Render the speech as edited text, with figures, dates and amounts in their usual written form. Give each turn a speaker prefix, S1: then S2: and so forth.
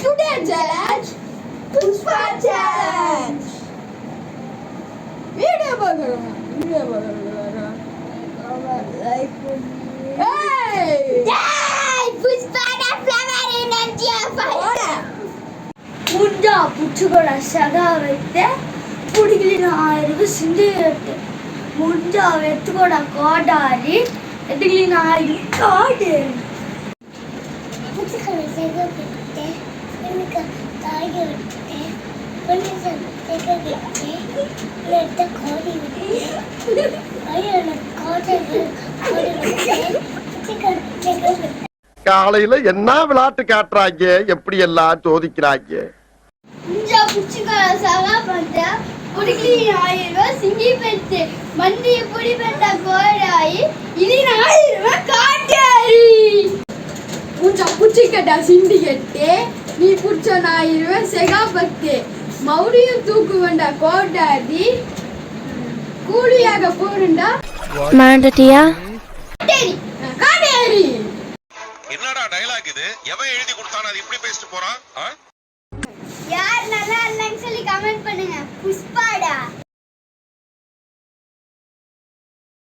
S1: Today challenge, Pushpa challenge. Video bagaro. Hey!
S2: Yay! Pushpa the flower in India fire.
S3: Munda puchugala saga vette pudigilina ayiru sindiyette. Munda vettugoda kodari edigilina ayiru kaade.
S2: Puchugala saga vette enika kaade vette. Polisa saga vette. Letta kaade vette. Ayana kaade vette. Puchugala saga vette.
S4: காலையில என்ன விளையாட்டு காட்டுறாங்க, எப்படி எல்லாம் சோதிக்கிறாங்க.
S3: Munda puchugala saga vette pudigilina ayiru sindiyette. Mandi pudipetta kodari idina ayiru kaadari.
S1: Munja puchikada sindiyette, நீ புடிச்ச நாயிருவ செகாபத்து மௌரியும் தூக்கு வந்தா கோடாதி கூலியாக போருண்டா
S5: மாண்டட்டியா
S1: காடேரி.
S6: என்னடா டயலாக் இது? எவன் எழுதி கொடுத்தானே அது இப்படி பேசிட்டு போறான்?
S2: யார் நல்லா இல்லைன்னு சொல்லி கமெண்ட் பண்ணுங்க. புஷ்பாடா.